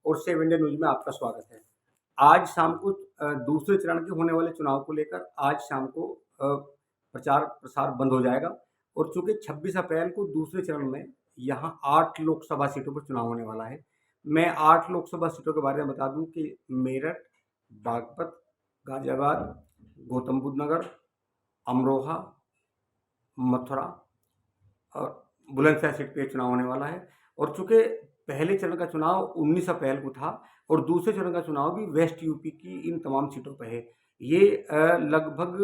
और save India news में आपका स्वागत है। आज शाम को दूसरे चरण के होने वाले चुनाव को लेकर आज शाम को प्रचार प्रसार बंद हो जाएगा और चूंकि 26 अप्रैल को दूसरे चरण में यहाँ 8 लोकसभा सीटों पर चुनाव होने वाला है। मैं 8 लोकसभा सीटों के बारे में बता दूं कि मेरठ, बागपत, गाजियाबाद, गौतम बुद्ध नगर, अमरोहा, मथुरा और बुलंदशहर सीट पे चुनाव होने वाला है। और चूंकि पहले चरण का चुनाव 19 अप्रैल को था और दूसरे चरण का चुनाव भी वेस्ट यूपी की इन तमाम सीटों पर है। ये लगभग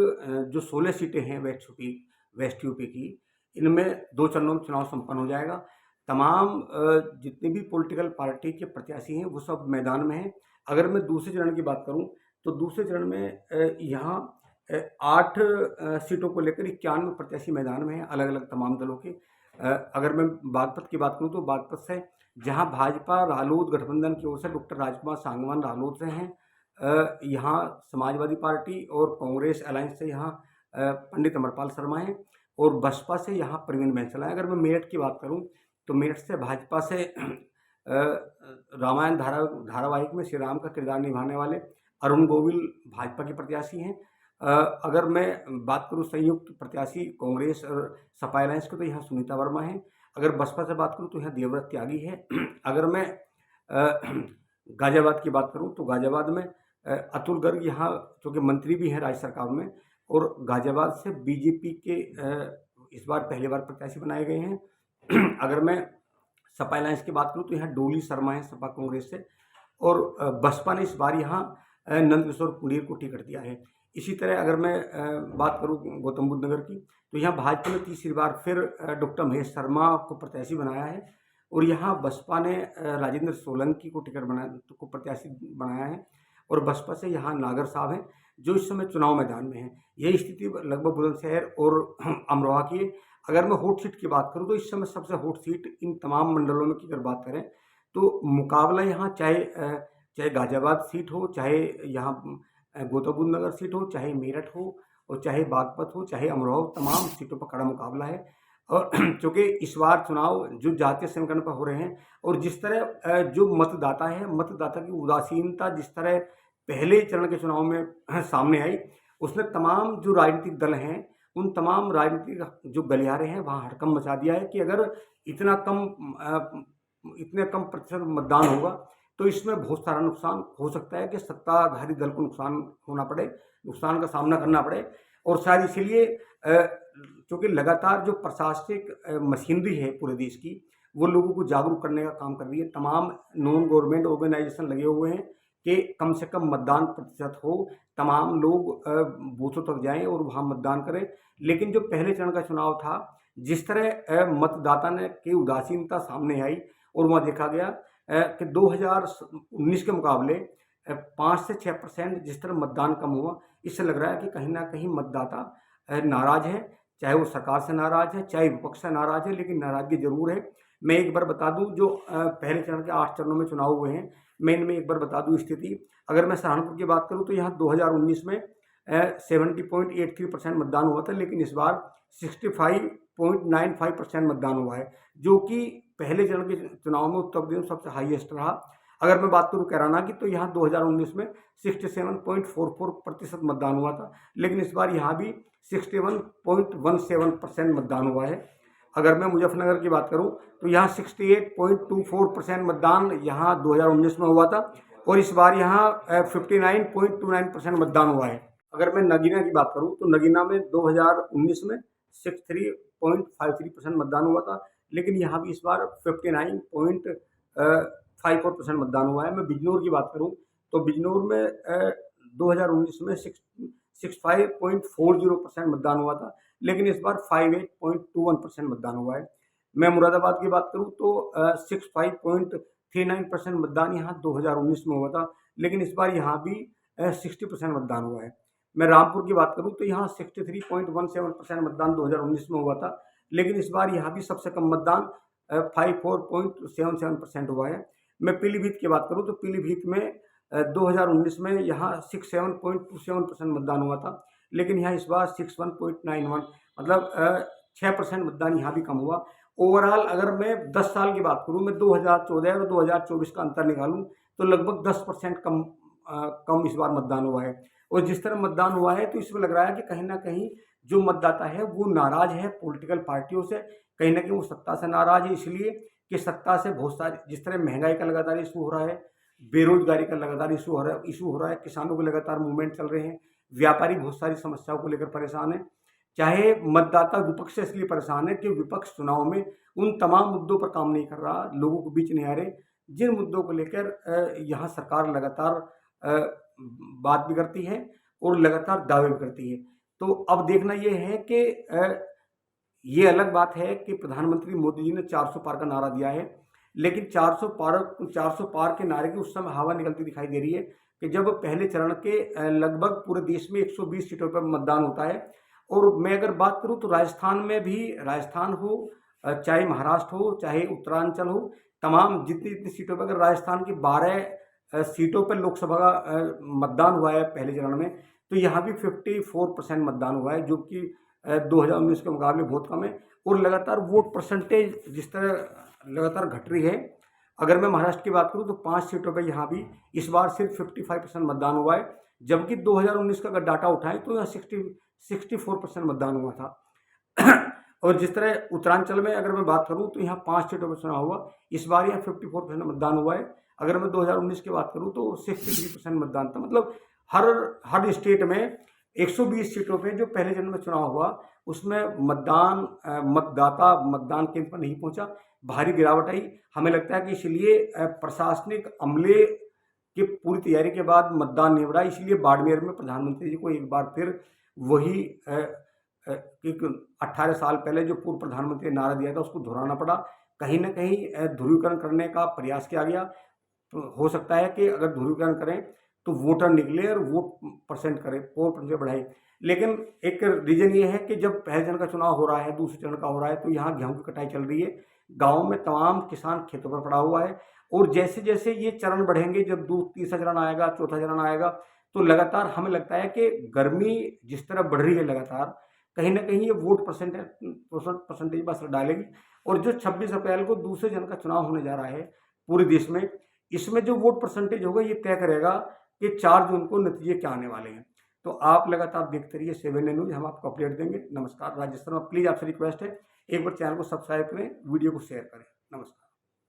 जो 16 सीटें हैं वेस्ट यूपी की, इनमें 2 चरणों में चुनाव संपन्न हो जाएगा। तमाम जितने भी पॉलिटिकल पार्टी के प्रत्याशी हैं वो सब मैदान में हैं। अगर मैं दूसरे चरण की बात करूं तो दूसरे चरण में यहाँ 8 सीटों को लेकर 91 प्रत्याशी मैदान में हैं, अलग अलग तमाम दलों के। अगर मैं बागपत की बात करूं तो बागपत से जहां भाजपा रालोद गठबंधन की ओर से डॉक्टर राजकुमार सांगवान रालोद से हैं, यहाँ समाजवादी पार्टी और कांग्रेस अलायंस से यहाँ पंडित अमरपाल शर्मा हैं और बसपा से यहाँ प्रवीण बैंसला है। अगर मैं मेरठ की बात करूं तो मेरठ से भाजपा से रामायण धारावाहिक में श्री राम का किरदार निभाने वाले अरुण गोविल भाजपा के प्रत्याशी हैं। अगर मैं बात करूं संयुक्त प्रत्याशी कांग्रेस और सपा अलायंस के तो यहाँ सुनीता वर्मा है। अगर बसपा से बात करूं तो यहाँ देवव्रत त्यागी है। अगर मैं गाजियाबाद की बात करूं तो गाजियाबाद में अतुल गर्ग यहाँ चूँकि मंत्री भी हैं राज्य सरकार में और गाजियाबाद से बीजेपी के इस बार पहली बार प्रत्याशी बनाए गए हैं। अगर मैं सपा अलायंस की बात करूं तो यहाँ डोली शर्मा है सपा कांग्रेस से और बसपा ने इस बार यहाँ नंदकिशोर कुंडीर को टिकट दिया है। इसी तरह अगर मैं बात करूं गौतम बुद्ध नगर की तो यहाँ भाजपा ने तीसरी बार फिर डॉक्टर महेश शर्मा को प्रत्याशी बनाया है और यहाँ बसपा ने राजेंद्र सोलंकी को प्रत्याशी बनाया है और बसपा से यहाँ नागर साहब हैं जो इस समय चुनाव मैदान में हैं। यही स्थिति लगभग बुलंदशहर और अमरोहा की है। अगर मैं हॉट सीट की बात करूं तो इस समय सबसे हॉट सीट इन तमाम मंडलों में की अगर बात करें तो मुकाबला यहाँ चाहे गाजियाबाद सीट हो, चाहे यहाँ गौतम बुद्ध नगर सीट हो, चाहे मेरठ हो और चाहे बागपत हो, चाहे अमरोहा हो, तमाम सीटों पर कड़ा मुकाबला है। और चूँकि इस बार चुनाव जो जातीय समीकरण पर हो रहे हैं और जिस तरह जो मतदाता की उदासीनता जिस तरह पहले चरण के चुनाव में सामने आई, उसने तमाम जो राजनीतिक दल हैं उन तमाम राजनीतिक जो गलियारे हैं वहाँ हड़कंप मचा दिया है कि अगर इतने कम प्रतिशत मतदान होगा तो इसमें बहुत सारा नुकसान हो सकता है कि सत्ताधारी दल को नुकसान का सामना करना पड़े। और शायद इसीलिए क्योंकि लगातार जो प्रशासनिक मशीनरी है पूरे देश की वो लोगों को जागरूक करने का काम कर रही है। तमाम नॉन गवर्नमेंट ऑर्गेनाइजेशन लगे हुए हैं कि कम से कम मतदान प्रतिशत हो, तमाम लोग बूथों तक जाएं और वहाँ मतदान करें। लेकिन जो पहले चरण का चुनाव था, जिस तरह मतदाता ने की उदासीनता सामने आई और वहाँ देखा गया कि 2019 के मुकाबले 5 से 6% जिस तरह मतदान कम हुआ, इससे लग रहा है कि कहीं ना कहीं मतदाता नाराज है, चाहे वो सरकार से नाराज है, चाहे विपक्ष से नाराज है, लेकिन नाराजगी जरूर है। मैं एक बार बता दूं जो पहले चरण के 8 चरणों में चुनाव हुए हैं, मैं इनमें एक बार बता दूं स्थिति। अगर मैं सहारनपुर की बात करूं तो यहाँ 2019 में 70.83% मतदान हुआ था, लेकिन इस बार 65.95% मतदान हुआ है, जो कि पहले चरण के चुनाव में उत्तर प्रदेश में सबसे हाईएस्ट रहा। अगर मैं बात करूं कैराना की तो यहाँ 2019 में 67.44% मतदान हुआ था, लेकिन इस बार यहाँ भी 61.17% मतदान हुआ है। अगर मैं मुजफ्फरनगर की बात करूं तो यहाँ 68.24% मतदान यहाँ 2019 में हुआ था और इस बार यहाँ 59.29% मतदान हुआ है। अगर मैं नगीना की बात करूं तो नगीना में 2019 में 63.53% मतदान हुआ था, लेकिन यहाँ भी इस बार 59.54% मतदान हुआ है। मैं बिजनौर की बात करूं तो बिजनौर में 2019 में 65.40% मतदान हुआ था, लेकिन इस बार 58.21% मतदान हुआ है। मैं मुरादाबाद की बात करूं तो 65.39% मतदान यहाँ 2019 में हुआ था, लेकिन इस बार यहाँ भी 60% मतदान हुआ है। मैं रामपुर की बात करूं तो यहाँ 63.17% मतदान 2019 में हुआ था, लेकिन इस बार यहाँ भी सबसे कम मतदान 54.77% हुआ है। मैं पीलीभीत की बात करूं तो पीलीभीत में 2019 में यहाँ 67.27% मतदान हुआ था, लेकिन यहाँ इस बार 61.91 मतलब 6% मतदान यहाँ भी कम हुआ। ओवरऑल अगर मैं 10 साल की बात करूँ, मैं 2014 और 2024 का अंतर निकालूं तो लगभग 10% कम इस बार मतदान हुआ है। और जिस तरह मतदान हुआ है तो इसमें लग रहा है कि कहीं ना कहीं जो मतदाता है वो नाराज है पॉलिटिकल पार्टियों से, कहीं ना कहीं वो सत्ता से नाराज है, इसलिए कि सत्ता से बहुत सारी, जिस तरह महंगाई का लगातार इशू हो रहा है, बेरोजगारी का लगातार इशू हो रहा है, किसानों के लगातार मूवमेंट चल रहे हैं, व्यापारी बहुत सारी समस्याओं को लेकर परेशान है। चाहे मतदाता विपक्ष से इसलिए परेशान है कि विपक्ष चुनाव में उन तमाम मुद्दों पर काम नहीं कर रहा, लोगों के बीच नहीं आ रहे जिन मुद्दों को लेकर यहाँ सरकार लगातार बात भी करती है और लगातार दावे भी करती है। तो अब देखना ये है कि ये अलग बात है कि प्रधानमंत्री मोदी जी ने 400 पार का नारा दिया है, लेकिन 400 पार के नारे की उस समय हवा निकलती दिखाई दे रही है कि जब पहले चरण के लगभग पूरे देश में 120 सीटों पर मतदान होता है। और मैं अगर बात करूं तो राजस्थान में भी, राजस्थान हो चाहे महाराष्ट्र हो चाहे उत्तरांचल हो, तमाम जितनी जितनी सीटों पर, अगर राजस्थान की 12 सीटों पर लोकसभा का मतदान हुआ है पहले चरण में, तो यहाँ भी 54% मतदान हुआ है, जो कि 2019 के मुकाबले बहुत कम है। और लगातार वोट परसेंटेज जिस तरह लगातार घट रही है, अगर मैं महाराष्ट्र की बात करूं तो 5 सीटों पर यहाँ भी इस बार सिर्फ 55% मतदान हुआ है, जबकि 2019 का अगर डाटा उठाएं तो यहाँ 64% मतदान हुआ था। और जिस तरह उत्तरांचल में अगर मैं बात करूं तो यहाँ 5 सीटों पर चुनाव हुआ, इस बार यहाँ 54% मतदान हुआ है। अगर मैं 2019 की बात करूं तो 63% मतदान था। मतलब हर स्टेट में 120 सीटों पे जो पहले चरण में चुनाव हुआ उसमें मतदान केंद्र पर नहीं पहुंचा, भारी गिरावट आई। हमें लगता है कि इसलिए प्रशासनिक अमले की पूरी तैयारी के बाद मतदान नहीं बढ़ा, इसलिए बाड़मेर में प्रधानमंत्री जी को एक बार फिर वही एक 18 साल पहले जो पूर्व प्रधानमंत्री ने नारा दिया था उसको दोहराना पड़ा। कहीं ना कहीं ध्रुवीकरण करने का प्रयास किया गया। तो हो सकता है कि अगर ध्रुवीकरण करें तो वोटर निकले और वोट परसेंट करें, 4% बढ़ाए। लेकिन एक रीजन ये है कि जब पहले चरण का चुनाव हो रहा है, दूसरे चरण का हो रहा है, तो यहाँ गेहूं की कटाई चल रही है, गाँव में तमाम किसान खेतों पर पड़ा हुआ है। और जैसे जैसे ये चरण बढ़ेंगे, जब तीसरा चरण आएगा, चौथा चरण आएगा, तो लगातार हमें लगता है कि गर्मी जिस तरह बढ़ रही है लगातार, कहीं ना कहीं ये वोट परसेंटेज पर असर डालेगी। और जो 26 अप्रैल को दूसरे चरण का चुनाव होने जा रहा है पूरे देश में, इसमें जो वोट परसेंटेज होगा ये तय करेगा कि 4 जून को नतीजे क्या आने वाले हैं। तो आप लगातार देखते रहिए 7 न्यूज, हम आपको अपडेट देंगे। नमस्कार। राजेश शर्मा, प्लीज़ आपसे रिक्वेस्ट है एक बार चैनल को सब्सक्राइब करें, वीडियो को शेयर करें। नमस्कार।